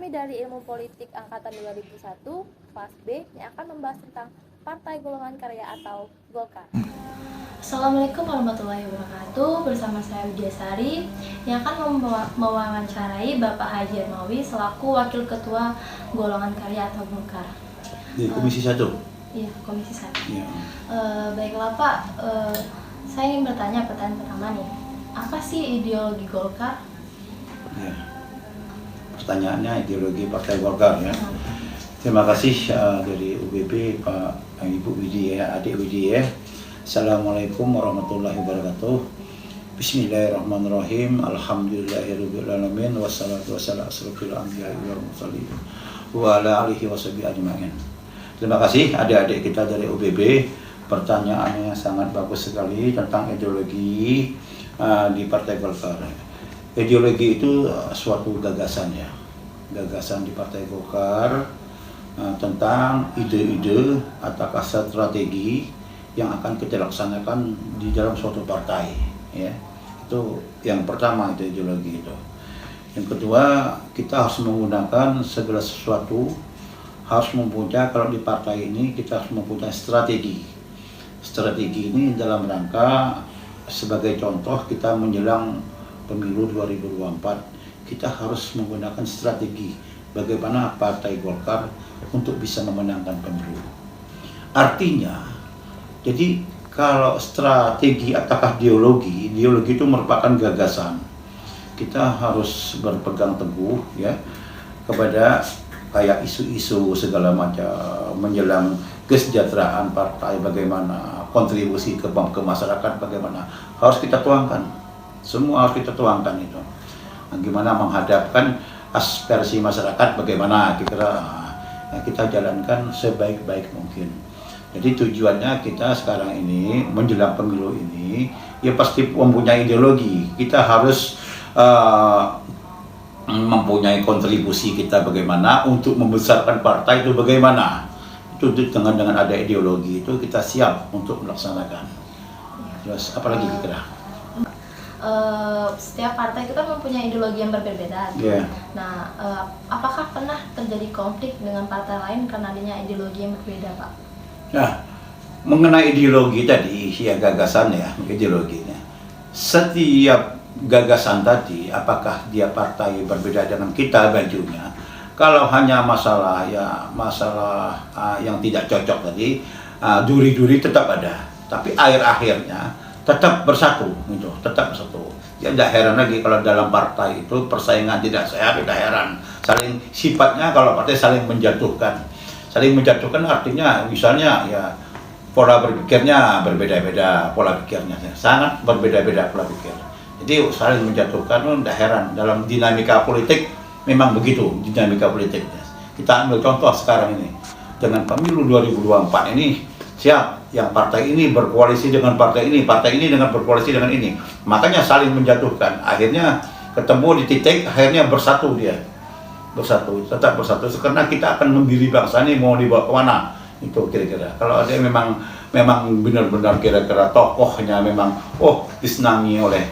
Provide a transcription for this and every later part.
Kami dari Ilmu Politik Angkatan 2001, Kelas B, yang akan membahas tentang Partai Golongan Karya atau Golkar. Assalamualaikum warahmatullahi wabarakatuh. Bersama saya Widyasari yang akan mewawancarai Bapak Haji Hermawi selaku Wakil Ketua Golongan Karya atau Golkar. Di Komisi 1? Iya, Komisi 1. Ya. Baiklah Pak, saya ingin bertanya pertanyaan pertama nih. Apa sih ideologi Golkar? Ya. Pertanyaannya ideologi Partai Golkar ya. Terima kasih dari UBB Pak Ibu Widya, Adik Widya. Assalamualaikum warahmatullahi wabarakatuh. Bismillahirrahmanirrahim. Alhamdulillahirabbil alamin wassalatu wassalamu ala anbiya'i wal mursalin wa ala alihi washabihi ajmain. Terima kasih adik-adik kita dari UBB. Pertanyaannya sangat bagus sekali tentang ideologi di Partai Golkar. Ideologi itu suatu gagasan ya. Gagasan di Partai Golkar tentang ide-ide atau strategi yang akan kita laksanakan di dalam suatu partai ya. Itu yang pertama, itu ideologi itu. Yang kedua, kita harus menggunakan segala sesuatu, harus mempunyai, kalau di partai ini kita harus mempunyai strategi. Strategi ini dalam rangka, sebagai contoh, kita menjelang pemilu 2024, kita harus menggunakan strategi bagaimana Partai Golkar untuk bisa memenangkan pemilu. Artinya, jadi kalau strategi ataukah ideologi itu merupakan gagasan. Kita harus berpegang teguh ya kepada kayak isu-isu segala macam menjelang kesejahteraan partai, bagaimana kontribusi ke masyarakat, bagaimana harus kita tuangkan. Semua harus kita tuangkan itu. Gimana menghadapkan aspirasi masyarakat, bagaimana kita jalankan sebaik-baik mungkin. Jadi tujuannya kita sekarang ini menjelang pemilu ini ya pasti mempunyai ideologi. Kita harus mempunyai kontribusi kita bagaimana untuk membesarkan partai itu bagaimana. Itu dengan ada ideologi itu kita siap untuk melaksanakan. Terus apalagi kira-kira? Setiap partai itu kan mempunyai ideologi yang berbeda. Yeah. Nah, apakah pernah terjadi konflik dengan partai lain karena adanya ideologi yang berbeda, Pak? Nah, mengenai ideologi tadi, ya gagasan ya, ideologinya. Setiap gagasan tadi, apakah dia partai berbeda dengan kita bajunya? Kalau hanya masalah yang tidak cocok tadi, duri-duri tetap ada. Tapi akhirnya tetap bersatu, gitu, tetap bersatu. Ya tidak heran lagi kalau dalam partai itu persaingan tidak sehat, tidak heran. Saling sifatnya kalau partai saling menjatuhkan. Saling menjatuhkan artinya misalnya ya pola berpikirnya berbeda-beda, pola pikirnya sangat berbeda-beda pola pikir. Jadi saling menjatuhkan, tidak heran dalam dinamika politik memang begitu dinamika politiknya. Kita ambil contoh sekarang ini dengan pemilu 2024 ini, siap yang partai ini berkoalisi dengan partai ini dengan berkoalisi dengan ini, makanya saling menjatuhkan. Akhirnya ketemu di titik, akhirnya bersatu dia. Tetap bersatu karena kita akan mendiri bangsa ini mau dibawa kemana itu kira-kira. Kalau ada memang benar-benar kira-kira tokohnya memang disenangi oleh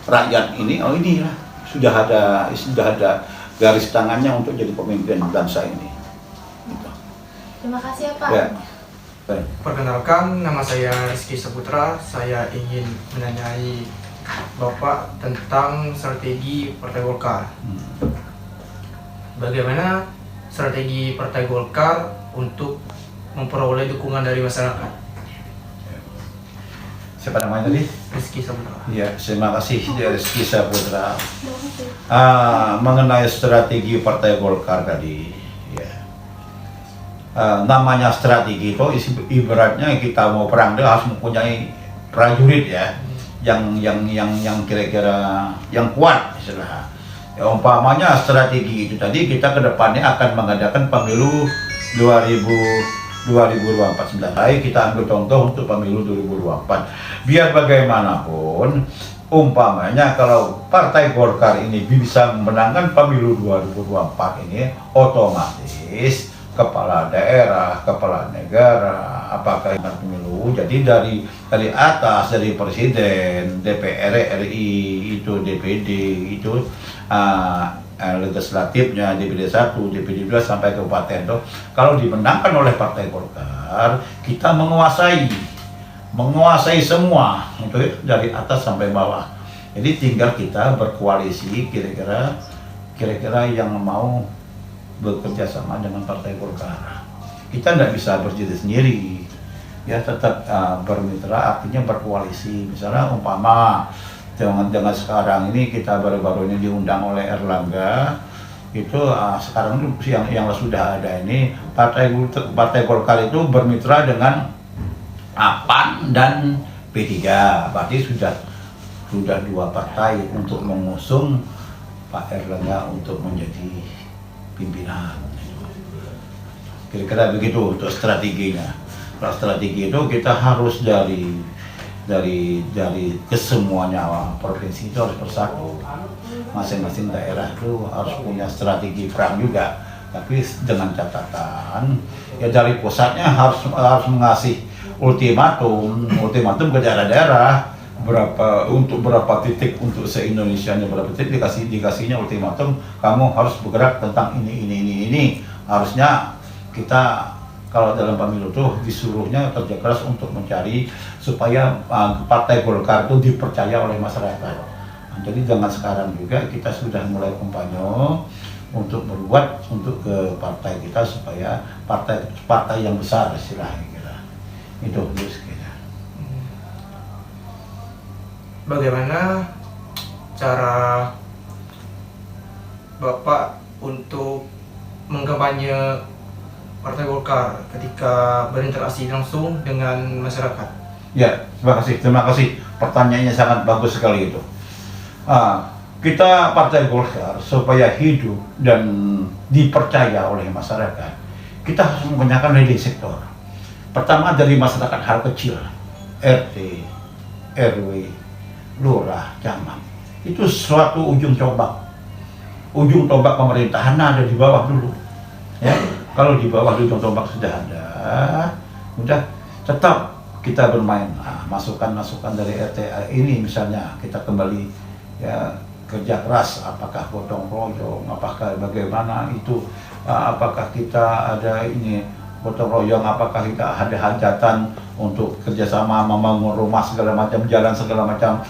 rakyat ini, inilah sudah ada garis tangannya untuk jadi pemimpin bangsa ini. Gitu. Terima kasih ya Pak. Ya. Perkenalkan, nama saya Rizky Saputra. Saya ingin menanyai Bapak tentang strategi Partai Golkar. Bagaimana strategi Partai Golkar untuk memperoleh dukungan dari masyarakat? Siapa namanya tadi? Rizky Saputra. Ya, terima kasih Rizky Saputra. Mengenai strategi Partai Golkar tadi, ya. Namanya strategi itu ibaratnya kita mau perang dia harus mempunyai prajurit ya, yang kira-kira yang kuat istilah. Ya, umpamanya strategi itu tadi kita ke depannya akan mengadakan pemilu 2024. Baik, kita ambil contoh untuk pemilu 2024. Biar bagaimanapun, umpamanya kalau Partai Golkar ini bisa memenangkan pemilu 2024 ini, otomatis kepala daerah, kepala negara, apakah pemilu, jadi dari atas, dari presiden, DPR RI, itu DPD, itu legislatifnya, DPD 1, DPD 2 sampai kabupaten tuh, kalau dimenangkan oleh Partai Golkar, kita menguasai semua itu dari atas sampai bawah. Jadi tinggal kita berkoalisi kira-kira yang mau bekerja sama dengan Partai Golkar. Kita tidak bisa berdiri sendiri, ya tetap bermitra, artinya berkoalisi. Misalnya umpama dengan sekarang ini kita baru-baru ini diundang oleh Erlangga, itu sekarang itu yang sudah ada ini Partai Golkar itu bermitra dengan PAN dan P3, berarti sudah 2 partai untuk mengusung Pak Erlangga untuk menjadi pimpinan. Kira-kira begitu untuk strateginya. Kalau strategi itu kita harus dari kesemuanya provinsi itu harus bersatu. Masing-masing daerah itu harus punya strategi perang juga. Tapi dengan catatan ya dari pusatnya harus mengasih ultimatum ke daerah-daerah berapa titik untuk se-Indonesianya, berapa titik dikasihnya ultimatum, kamu harus bergerak tentang ini. Harusnya kita kalau dalam pemilu tuh disuruhnya kerja keras untuk mencari supaya Partai Golkar itu dipercaya oleh masyarakat. Jadi jangan sekarang juga kita sudah mulai kampanye untuk berbuat untuk ke partai kita supaya partai yang besar istilahnya kira. Itu kira. Bagaimana cara Bapak untuk mengkampanye Partai Golkar ketika berinteraksi langsung dengan masyarakat? Ya, terima kasih. Pertanyaannya sangat bagus sekali itu. Kita Partai Golkar supaya hidup dan dipercaya oleh masyarakat, kita harus menggunakan leading sektor. Pertama dari masyarakat hal kecil, RT, RW, lurah, camat. Itu suatu ujung tombak pemerintahan ada di bawah dulu. Ya, kalau di bawah ujung tombak sudah ada, udah tetap kita bermain. Masukan dari RT ini misalnya kita kembali ya kerja keras, apakah gotong royong, apakah bagaimana itu, apakah kita ada ini gotong royong, apakah kita ada hajatan untuk kerjasama membangun rumah segala macam, jalan segala macam.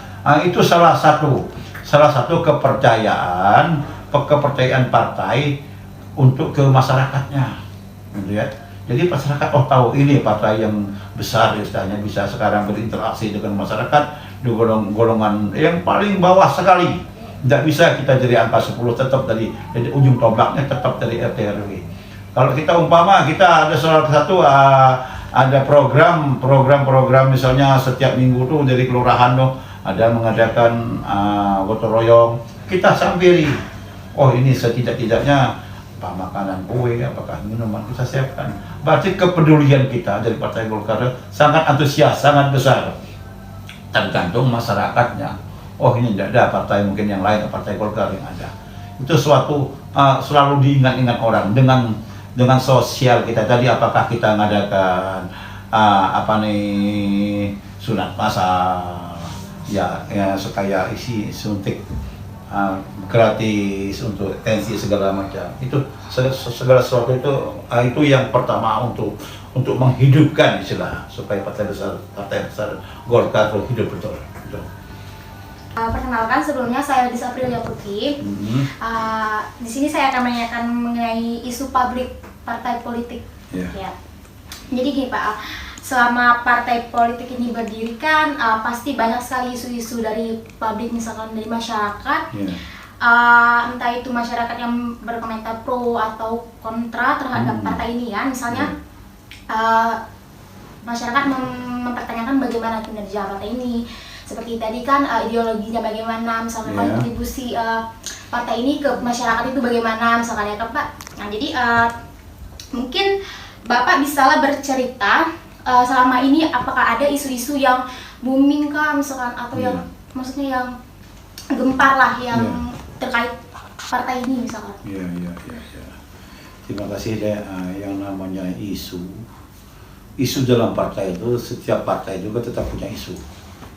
Itu salah satu kepercayaan partai untuk ke masyarakatnya, gitu ya. Jadi masyarakat tahu ini partai yang besar istilahnya, bisa sekarang berinteraksi dengan masyarakat di golongan yang paling bawah sekali. Tidak bisa kita jadi angka 10, tetap dari ujung tombaknya tetap dari RT RW. Kalau kita umpama kita ada salah satu ada program misalnya setiap minggu tuh dari kelurahan tuh ada mengadakan gotong royong, kita sambil ini setidak-tidaknya makanan kue, apakah minuman kita siapkan. Berarti kepedulian kita dari Partai Golkar sangat antusias, sangat besar. Tergantung masyarakatnya. Ini tidak ada partai mungkin yang lain, Partai Golkar yang ada. Itu suatu selalu diingat-ingat orang dengan sosial kita tadi, apakah kita mengadakan sunat masal, ya supaya isi suntik gratis untuk tensi segala macam. Itu segala sesuatu itu yang pertama untuk menghidupkan istilah supaya partai besar Golkar hidup betul. Perkenalkan, sebelumnya saya Ladis Aprilia Putri. Di sini saya akan menanyakan mengenai isu publik partai politik. Ya. Jadi gini Pak, selama partai politik ini berdiri kan pasti banyak sekali isu-isu dari publik, misalkan dari masyarakat. Entah itu masyarakat yang berkomentar pro atau kontra terhadap partai ini ya. Misalnya masyarakat mempertanyakan bagaimana kinerja partai ini. Seperti tadi kan ideologinya bagaimana, misalkan kontribusi partai ini ke masyarakat itu bagaimana, misalkan ya kan Pak. Nah jadi mungkin Bapak bisalah bercerita selama ini apakah ada isu-isu yang booming kah misalkan, atau yang maksudnya yang gempar lah yang terkait partai ini misalkan. Iya. Terima kasih deh. Yang namanya isu dalam partai itu, setiap partai juga tetap punya isu.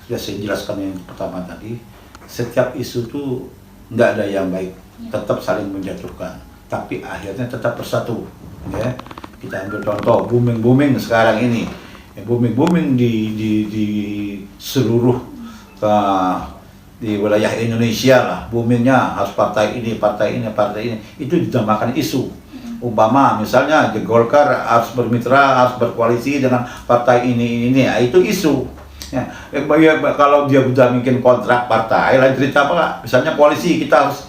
Sudah saya jelaskan yang pertama tadi, setiap isu itu nggak ada yang baik tetap saling menjatuhkan, tapi akhirnya tetap bersatu. Ya, kita ambil contoh booming sekarang ini, ya, booming di seluruh di wilayah Indonesia lah, boomingnya harus partai ini, itu dinamakan isu. Umpama misalnya Golkar harus bermitra, harus berkoalisi dengan partai ini, ya, itu isu. Ya, kalau dia sudah bikin kontrak partai, lain cerita apa? Misalnya koalisi, kita harus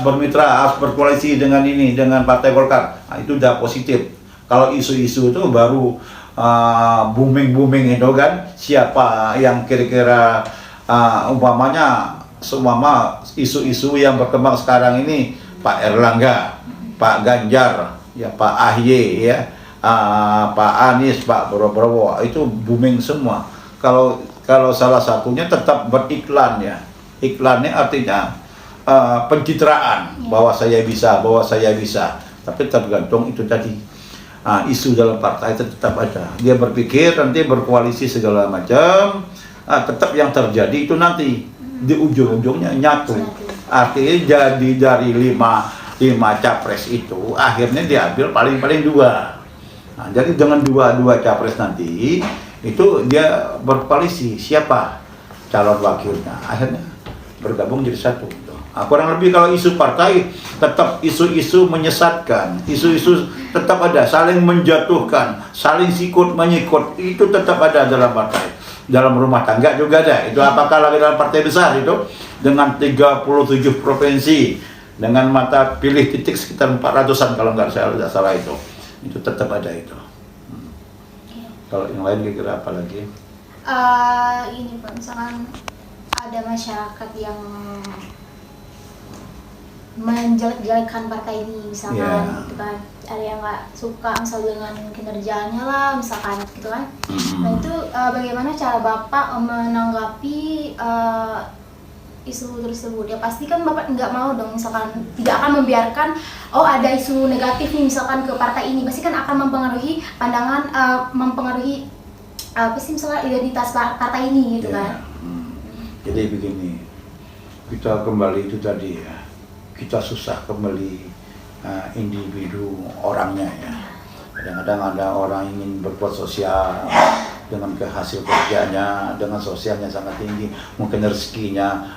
bermitra, harus berkoalisi dengan dengan partai Golkar. Nah, itu udah positif. Kalau isu-isu itu baru booming itu kan, siapa yang kira-kira umpamanya isu-isu yang berkembang sekarang ini, Pak Erlangga, Pak Ganjar, ya Pak AHY, ya Pak Anies, Pak Prabowo, itu booming semua. Kalau salah satunya tetap beriklan, ya, iklannya artinya pencitraan bahwa saya bisa, tapi tergantung itu tadi. Isu dalam partai itu tetap ada. Dia berpikir nanti berkoalisi segala macam, tetap yang terjadi itu nanti di ujung-ujungnya nyatu. Artinya jadi dari lima capres itu akhirnya diambil paling-paling 2. Jadi dengan dua capres nanti itu dia berkoalisi, siapa calon wakilnya, akhirnya bergabung jadi satu. Kurang lebih kalau isu partai tetap isu-isu menyesatkan, isu-isu tetap ada, saling menjatuhkan, saling sikut menyikut, itu tetap ada dalam partai. Dalam rumah tangga juga ada. Itu apakah lagi dalam partai besar itu dengan 37 provinsi, dengan mata pilih titik sekitar 400-an kalau nggak salah itu tetap ada itu. Kalau yang lain kira-kira apa lagi? Ini Pak, misalkan ada masyarakat yang menjelek-jelekan partai ini, misalkan gitu kan, ada yang nggak suka misal dengan kinerjanya lah, misalkan gitu kan. Nah itu bagaimana cara Bapak menanggapi isu tersebut? Ya pasti kan Bapak nggak mau dong, misalkan tidak akan membiarkan ada isu negatif nih misalkan ke partai ini, pasti kan akan mempengaruhi pandangan, mempengaruhi apa sih misalnya identitas partai ini gitu kan. Jadi begini, kita kembali itu tadi ya, kita susah kembali individu orangnya ya. Kadang-kadang ada orang ingin berbuat sosial dengan hasil kerjanya, dengan sosialnya sangat tinggi, mungkin rezekinya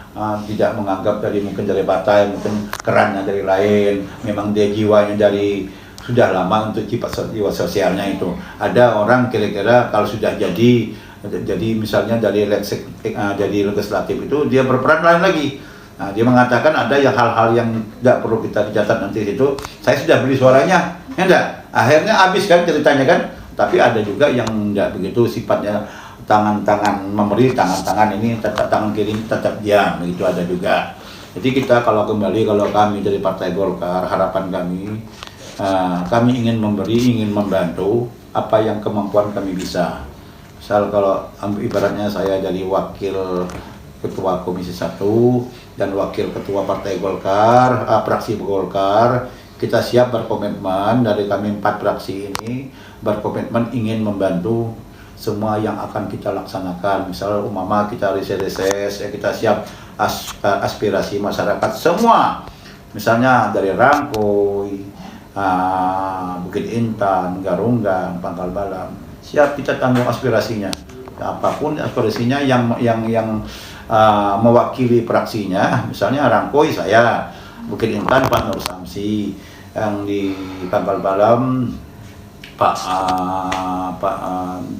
tidak menganggap mungkin dari partai, mungkin kerannya dari lain, memang dia jiwanya dari sudah lama untuk jiwa sosialnya itu. Ada orang kira-kira kalau sudah jadi misalnya dari legislatif itu dia berperan lain lagi. Dia mengatakan ada hal-hal yang tidak perlu kita dicatat nanti itu. Saya sudah beli suaranya, ya enggak? Akhirnya habis kan ceritanya kan. Tapi ada juga yang tidak begitu sifatnya, tangan-tangan memberi, tangan-tangan ini tetap, tangan kiri tetap diam, itu ada juga. Jadi kalau kami dari Partai Golkar, harapan kami ingin memberi, ingin membantu apa yang kemampuan kami bisa. Misal kalau ibaratnya saya jadi wakil Ketua Komisi 1 dan Wakil Ketua Partai Golkar, fraksi Golkar, kita siap berkomitmen dari kami 4 fraksi ini, berkomitmen ingin membantu semua yang akan kita laksanakan. Misalnya umpama kita reses, ya kita siap aspirasi masyarakat semua. Misalnya dari Rangkoi, Bukit Intan, Garunggan, Pangkal Balam, siap kita tanggung aspirasinya. Apapun aspirasinya yang mewakili fraksinya, misalnya Rangkoi saya, Bukit Intan Pak Nur Samsi, yang di Pangkal Balam Pak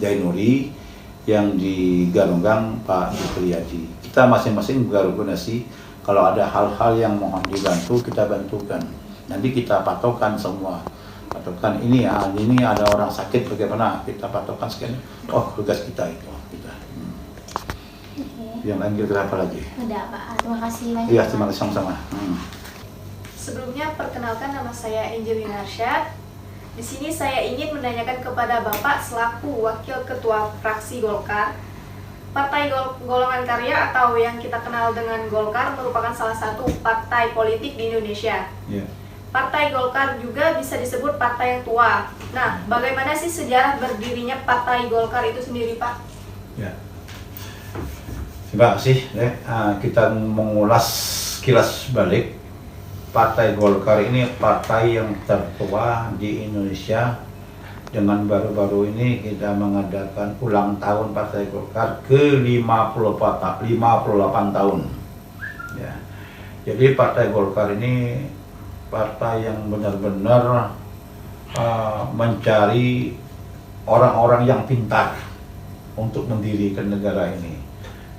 Jainuri, yang di Garunggang Pak Jupriyadi. Kita masing-masing berkoordinasi, kalau ada hal-hal yang mohon dibantu kita bantukan. Nanti kita patokan semua. Patokan ini ada orang sakit bagaimana, kita patokan sekian. Tugas kita itu. Yang lain kira-kira apa lagi? Ada Pak, terima kasih banyak. Iya, terima kasih sama-sama. Sebelumnya perkenalkan, nama saya Angelina Arsyad. Di sini saya ingin menanyakan kepada Bapak selaku Wakil Ketua Fraksi Golkar. Partai Golongan Karya atau yang kita kenal dengan Golkar merupakan salah satu partai politik di Indonesia. Yeah. Partai Golkar juga bisa disebut partai yang tua. Nah, bagaimana sih sejarah berdirinya Partai Golkar itu sendiri, Pak? Ya. Terima kasih. Kita mengulas kilas balik Partai Golkar ini partai yang tertua di Indonesia. Dengan baru-baru ini kita mengadakan ulang tahun Partai Golkar ke 58 tahun. Ya. Jadi Partai Golkar ini partai yang benar-benar mencari orang-orang yang pintar untuk mendirikan negara ini.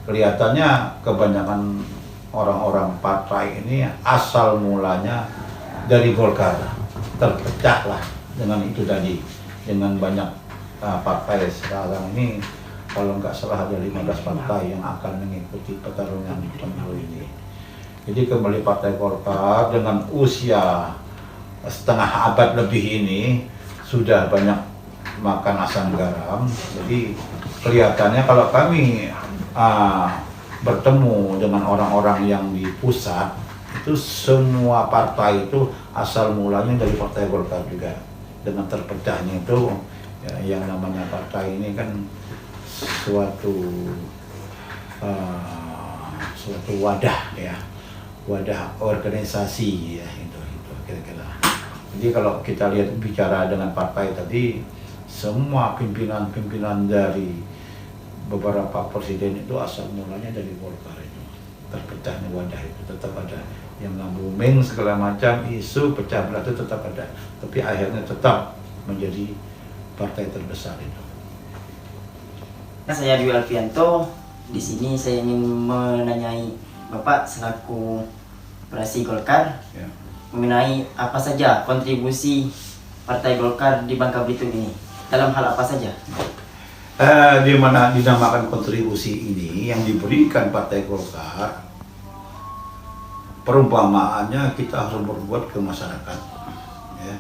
Kelihatannya kebanyakan orang-orang partai ini asal mulanya dari Golkar, terpecahlah dengan itu tadi, dengan banyak partai sekarang ini. Kalau nggak salah ada 15 partai yang akan mengikuti pertarungan pemilu ini. Jadi kembali Partai Golkar dengan usia setengah abad lebih ini sudah banyak makan asam garam. Jadi kelihatannya kalau kami bertemu dengan orang-orang yang di pusat, itu semua partai itu asal mulanya dari Partai Golkar juga. Dengan terpecahnya itu ya, yang namanya partai ini kan suatu wadah ya, wadah organisasi ya, itu kira-kira. Jadi kalau kita lihat bicara dengan partai tadi, semua pimpinan dari beberapa presiden itu asal mulanya dari Golkar itu. Terpecahnya wadah itu tetap ada, yang booming segala macam isu pecah belah itu tetap ada, tapi akhirnya tetap menjadi partai terbesar itu. Saya Dwi Alfianto. Di sini saya ingin menanyai Bapak selaku Praksi Golkar Ya. mengenai apa saja kontribusi Partai Golkar di Bangka Belitung ini, dalam hal apa saja? Di mana dinamakan kontribusi ini yang diberikan Partai Golkar, perumpamaannya kita harus berbuat ke masyarakat. Ya.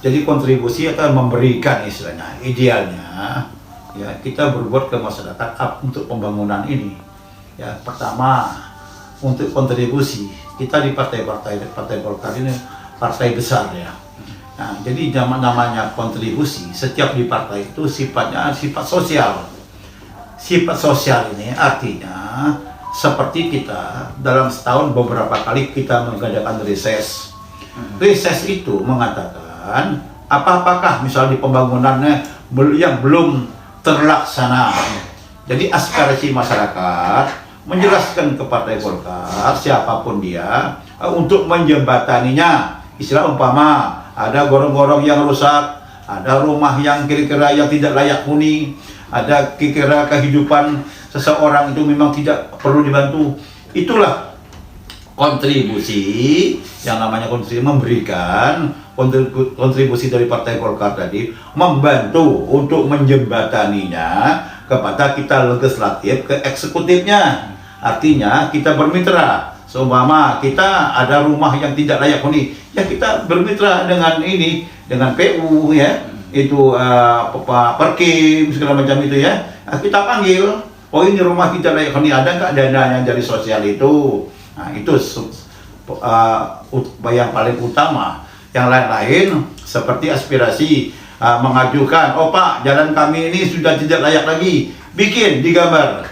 Jadi kontribusi atau memberikan istilahnya, idealnya ya kita berbuat ke masyarakat untuk pembangunan ini. Ya, pertama untuk kontribusi kita di Partai Golkar ini partai besar ya. Nah, jadi namanya kontribusi, setiap di partai itu sifatnya sifat sosial. Sifat sosial ini artinya seperti kita dalam setahun beberapa kali kita mengadakan reses. Reses itu mengatakan apakah misalnya di pembangunannya yang belum terlaksana. Jadi aspirasi masyarakat menjelaskan ke Partai Golkar siapapun dia untuk menjembataninya. Istilah umpama ada gorong-gorong yang rusak, ada rumah yang kira-kira yang tidak layak huni, ada kira-kira kehidupan seseorang itu memang tidak perlu dibantu. Itulah kontribusi, yang namanya kontribusi, memberikan kontribusi dari Partai Golkar tadi, membantu untuk menjembataninya kepada kita legislatif ke eksekutifnya. Artinya kita bermitra. Seumpama kita ada rumah yang tidak layak huni, ya kita bermitra dengan ini, dengan PU ya, itu Perkim segala macam itu ya. Nah, kita panggil, oh ini rumah tidak layak huni, ada nggak dananya dari sosial itu? Nah itu yang paling utama. Yang lain-lain seperti aspirasi mengajukan, oh Pak, jalan kami ini sudah tidak layak lagi, bikin digambar,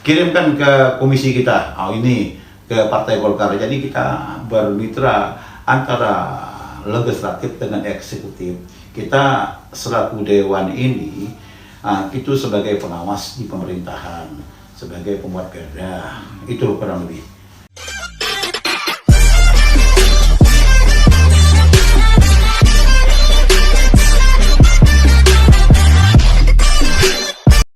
kirimkan ke komisi kita. Oh ini ke Partai Golkar. Jadi kita bermitra antara legislatif dengan eksekutif. Kita selaku dewan ini itu sebagai pengawas di pemerintahan, sebagai pembuat perda. Itu kurang lebih.